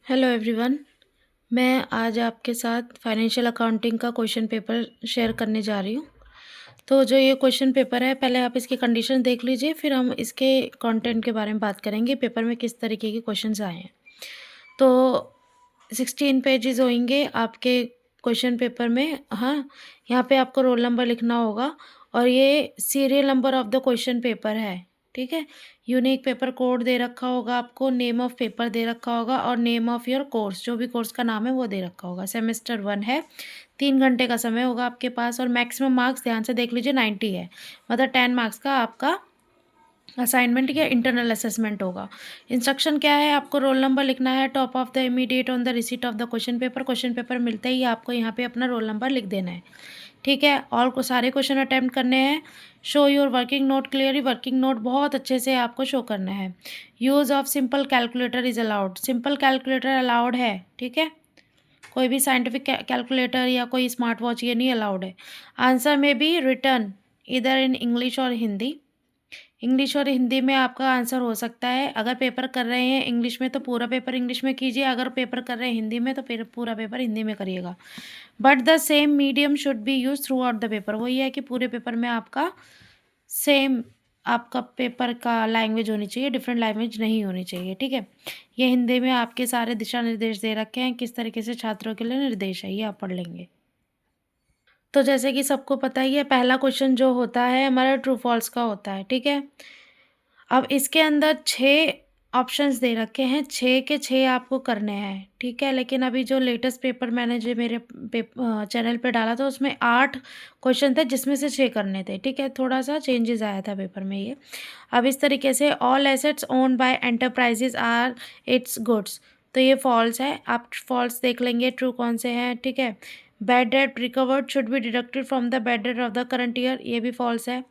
Hello everyone. मैं आज आपके साथ फाइनेंशियल अकाउंटिंग का क्वेश्चन पेपर शेयर करने जा रही हूँ। तो जो ये क्वेश्चन पेपर है, पहले आप इसकी कंडीशन देख लीजिए, फिर हम इसके कंटेंट के बारे में बात करेंगे, पेपर में किस तरीके के क्वेश्चंस आए हैं। तो 16 पेजेस होंगे आपके क्वेश्चन पेपर में। हाँ, यहाँ पे आपको रोल नंबर लिखना होगा और ये serial number of the question paper है, ठीक है। यूनिक पेपर कोड दे रखा होगा आपको, नेम ऑफ पेपर दे रखा होगा और नेम ऑफ योर कोर्स, जो भी कोर्स का नाम है वो दे रखा होगा। सेमेस्टर 1 है, 3 घंटे का समय होगा आपके पास और मैक्सिमम मार्क्स ध्यान से देख लीजिए 90 है, मतलब 10 मार्क्स का आपका असाइनमेंट या इंटरनल असेसमेंट होगा। इंस्ट्रक्शन क्या है, आपको रोल नंबर लिखना है top of the immediate on the receipt of the question paper. Question paper मिलते ही आपको यहाँ पे अपना रोल नंबर लिख देना है, ठीक है। और को सारे क्वेश्चन अटेम्प्ट करने हैं। Show your working note clearly, working note बहुत अच्छे से आपको शो करना है। Use of simple calculator is allowed, simple calculator allowed है, ठीक है। कोई भी साइंटिफिक कैलकुलेटर या कोई स्मार्ट वॉच ये नहीं अलाउड है। आंसर में बी रिटर्न इधर इन इंग्लिश और हिंदी। इंग्लिश और हिंदी में आपका आंसर हो सकता है। अगर पेपर कर रहे हैं इंग्लिश में तो पूरा पेपर इंग्लिश में कीजिए, अगर पेपर कर रहे हैं हिंदी में तो फिर पूरा पेपर हिंदी में करिएगा। But the same medium should be use through out the paper. वही है कि पूरे पेपर में आपका सेम आपका पेपर का लैंग्वेज होनी चाहिए, डिफरेंट लैंग्वेज नहीं होनी चाहिए, ठीक है। ये हिंदी में आपके सारे दिशा निर्देश दे रखे हैं, किस तरीके से छात्रों के लिए निर्देश है, ये आप पढ़ लेंगे। तो जैसे कि सबको पता ही है, पहला क्वेश्चन जो होता है हमारा ट्रू फॉल्स का होता है, ठीक है। अब इसके अंदर 6 ऑप्शंस दे रखे हैं, 6 के 6 आपको करने हैं, ठीक है। लेकिन अभी जो लेटेस्ट पेपर मैंने जो मेरे चैनल पे डाला था उसमें 8 क्वेश्चन थे जिसमें से 6 करने थे, ठीक है। थोड़ा-सा चेंजेस आया था पेपर में ये। अब इस तरीके से all assets owned by enterprises are its goods, तो ये फॉल्स है। आप फॉल्स देख लेंगे, ट्रू कौन से हैं, ठीक है। Bad debt recovered should be deducted from the bad debt of the current year, ये भी फॉल्स है।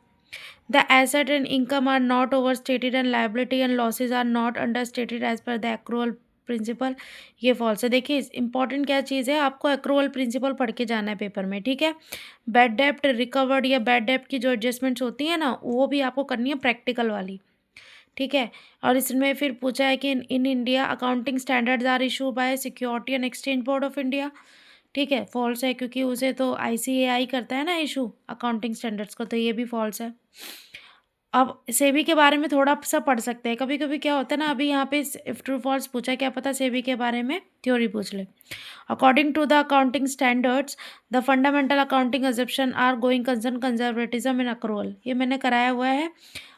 The asset and income are not overstated and liability and losses are not understated as per the accrual principle, ये false है। देखिए important क्या चीज़ है, आपको accrual principal पढ़ के जाना है पेपर में, ठीक है। बैड डेप्ट रिकवर्ड या बैड डेप्ट की जो एडजस्टमेंट्स होती है ना, वो भी आपको करनी है प्रैक्टिकल वाली, ठीक है। और इसमें फिर पूछा है कि in India accounting standards are issue by security and exchange board of India, ठीक है। फॉल्स है क्योंकि उसे तो आईसीएआई करता है ना इशू अकाउंटिंग स्टैंडर्ड्स को, तो ये भी फॉल्स है। अब सेबी के बारे में थोड़ा-सा पढ़ सकते हैं। कभी-कभी क्या होता है ना, अभी यहाँ पे इफ ट्रू फॉल्स पूछा है, क्या पता सेबी के बारे में थ्योरी पूछ ले। According to the accounting standards, the fundamental accounting assumption are going concern conservatism in accrual, ये मैंने कराया हुआ है।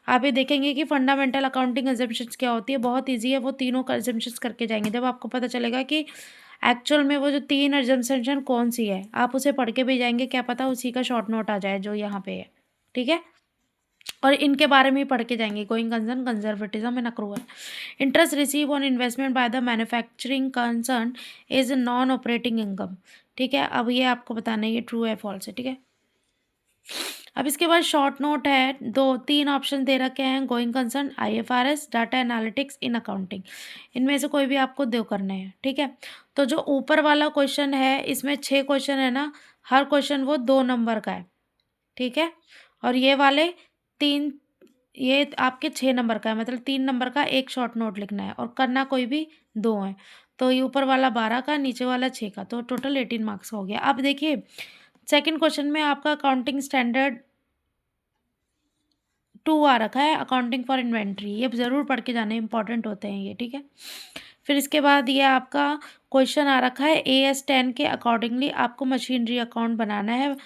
आप ये देखेंगे कि फंडामेंटल अकाउंटिंग अजम्पशंस क्या होती है, बहुत ईज़ी है, वो तीनों अजम्पशंस करके जाएँगे। जब आपको पता चलेगा कि एक्चुअल में वो जो 3 अजम्पशन कौन-सी है, आप उसे पढ़ के भी जाएँगे, क्या पता उसी का शॉर्ट नोट आ जाए जो यहाँ पे है, ठीक है। और इनके बारे में ही पढ़ के जाएंगे, going concern conservatism and accrual. Interest receive on investment by the manufacturing concern is non operating income, ठीक है। अब ये आपको बताना है ये ट्रू है फॉल्स है, ठीक है। अब इसके बाद शॉर्ट नोट है, 2-3 ऑप्शन दे रखे हैं, going concern, IFRS, data analytics, in accounting, इनमें से कोई भी आपको दो करने हैं, ठीक है। तो जो ऊपर वाला क्वेश्चन है इसमें 6 क्वेश्चन है ना, हर क्वेश्चन वो 2 नंबर का है, ठीक है। और ये वाले 3, ये आपके 6 नंबर का है, मतलब 3 नंबर का एक शॉर्ट नोट लिखना है और करना कोई भी 2 है। तो ये ऊपर वाला 12 का, नीचे वाला 6 का, तो टोटल 18 मार्क्स का हो गया। अब देखिए सेकंड क्वेश्चन में आपका अकाउंटिंग स्टैंडर्ड 2 आ रखा है, अकाउंटिंग फॉर इन्वेंट्री, ये ज़रूर पढ़ के जाने इंपॉर्टेंट होते हैं ये, ठीक है। फिर इसके बाद ये आपका क्वेश्चन आ रखा है AS 10 के अकॉर्डिंगली आपको मशीनरी अकाउंट बनाना है,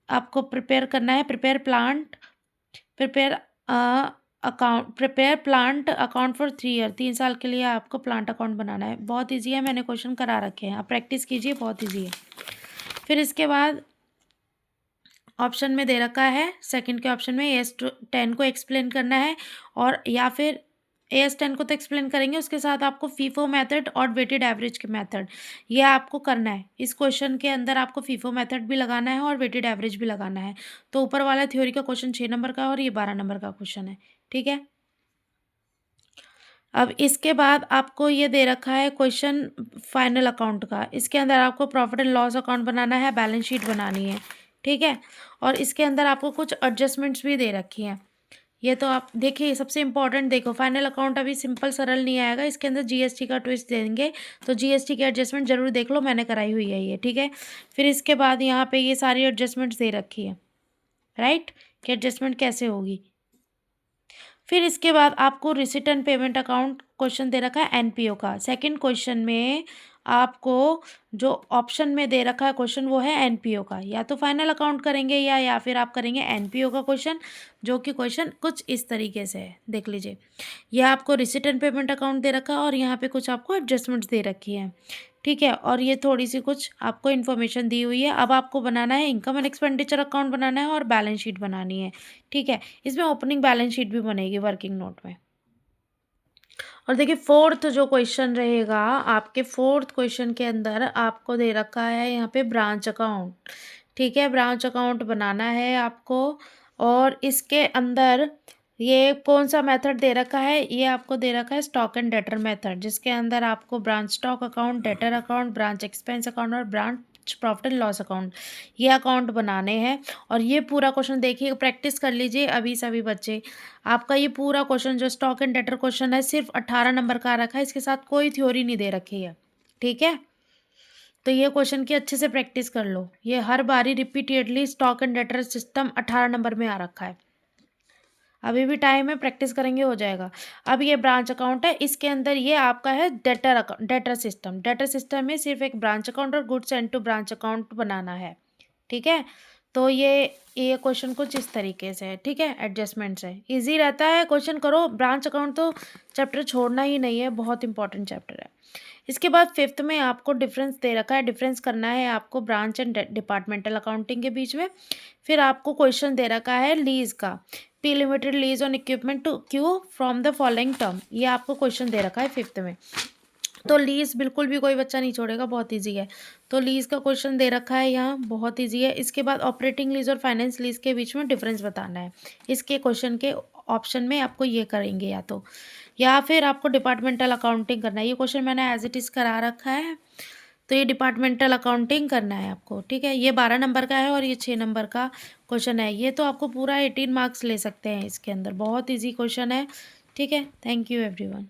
आपको प्रिपेयर करना है, prepare plant account for 3 year, 3 साल के लिए आपको प्लांट अकाउंट बनाना है। बहुत ईजी है, मैंने क्वेश्चन करा रखे हैं, आप प्रैक्टिस कीजिए, बहुत ईजी है। फिर इसके बाद ऑप्शन में दे रखा है, सेकंड के ऑप्शन में AS 10 को एक्सप्लेन करना है, और या फिर AS 10 को तो एक्सप्लेन करेंगे, उसके साथ आपको फीफो मेथड और वेटेड एवरेज के मेथड, ये आपको करना है। इस क्वेश्चन के अंदर आपको फीफो मेथड भी लगाना है और वेटेड एवरेज भी लगाना है। तो ऊपर वाला थ्योरी का क्वेश्चन 6 नंबर का और ये 12 नंबर का क्वेश्चन है, ठीक है। अब इसके बाद आपको ये दे रखा है क्वेश्चन फाइनल अकाउंट का, इसके अंदर आपको प्रॉफिट एंड लॉस अकाउंट बनाना है, बैलेंस शीट बनानी है, ठीक है। और इसके अंदर आपको कुछ एडजस्टमेंट्स भी दे रखी हैं, ये तो आप देखिए, सबसे इम्पोर्टेंट देखो, फाइनल अकाउंट अभी सिंपल सरल नहीं आएगा, इसके अंदर जीएसटी का ट्विस्ट देंगे, तो जीएसटी की एडजस्टमेंट ज़रूर देख लो, मैंने कराई हुई है ये, ठीक है। फिर इसके बाद यहाँ पे ये सारी एडजस्टमेंट्स दे रखी है, राइट, कि एडजस्टमेंट कैसे होगी। फिर इसके बाद आपको receipt and payment account question दे रखा है एनपीओ का। सेकंड क्वेश्चन में आपको जो ऑप्शन में दे रखा है क्वेश्चन वो है एनपीओ का, या तो फाइनल अकाउंट करेंगे या फिर आप करेंगे एनपीओ का क्वेश्चन, जो कि क्वेश्चन कुछ इस तरीके से है, देख लीजिए। यह आपको रिसिट एंड पेमेंट अकाउंट दे रखा है और यहाँ पे कुछ आपको एडजस्टमेंट्स दे रखी है, ठीक है। और ये थोड़ी सी कुछ आपको इन्फॉर्मेशन दी हुई है। अब आपको बनाना है इनकम एंड एक्सपेंडिचर अकाउंट बनाना है और बैलेंस शीट बनानी है, ठीक है। इसमें ओपनिंग बैलेंस शीट भी बनेगी वर्किंग नोट में। और देखिए फोर्थ जो क्वेश्चन रहेगा आपके, फोर्थ क्वेश्चन के अंदर आपको दे रखा है यहाँ पे ब्रांच अकाउंट, ठीक है। ब्रांच अकाउंट बनाना है आपको, और इसके अंदर ये कौन सा मेथड दे रखा है, ये आपको दे रखा है स्टॉक एंड डेटर मेथड, जिसके अंदर आपको branch stock account, debtor account, branch expense account और branch profit and loss account, ये अकाउंट बनाने हैं। और ये पूरा क्वेश्चन देखिए, प्रैक्टिस कर लीजिए अभी सभी बच्चे। आपका ये पूरा क्वेश्चन जो स्टॉक एंड डेटर क्वेश्चन है सिर्फ 18 नंबर का रखा है, इसके साथ कोई थ्योरी नहीं दे रखी है, ठीक है। तो ये क्वेश्चन की अच्छे से प्रैक्टिस कर लो, ये हर बारी repeatedly stock and debtor system 18 number में आ रखा है। अभी भी टाइम है, प्रैक्टिस करेंगे हो जाएगा। अब ये ब्रांच अकाउंट है, इसके अंदर ये आपका है debtor account, debtor system. Debtor system में सिर्फ एक ब्रांच अकाउंट और goods and to branch account बनाना है, ठीक है। तो ये क्वेश्चन कुछ इस तरीके से है, ठीक है। एडजस्टमेंट्स है, इजी रहता है, क्वेश्चन करो। ब्रांच अकाउंट तो चैप्टर छोड़ना ही नहीं है, बहुत इंपॉर्टेंट चैप्टर है। इसके बाद फिफ्थ में आपको डिफरेंस दे रखा है, डिफरेंस करना है आपको ब्रांच एंड डिपार्टमेंटल अकाउंटिंग के बीच में। फिर आपको क्वेश्चन दे रखा है लीज का, P limited lease on equipment to Q from the following term, ये आपको क्वेश्चन दे रखा है फिफ्थ में। तो लीज बिल्कुल भी कोई बच्चा नहीं छोड़ेगा, बहुत ईजी है। तो लीज का क्वेश्चन दे रखा है यहाँ, बहुत ईजी है। इसके बाद ऑपरेटिंग लीज और फाइनेंस लीज के बीच में डिफरेंस बताना है, इसके क्वेश्चन के ऑप्शन में आपको ये करेंगे, या फिर आपको डिपार्टमेंटल अकाउंटिंग करना है। ये क्वेश्चन मैंने एज इट इज़ करा रखा है, तो ये डिपार्टमेंटल अकाउंटिंग करना है आपको, ठीक है। ये 12 नंबर का है और ये 6 नंबर का क्वेश्चन है। ये तो आपको पूरा 18 मार्क्स ले सकते हैं इसके अंदर, बहुत ईजी क्वेश्चन है, ठीक है। Thank you everyone.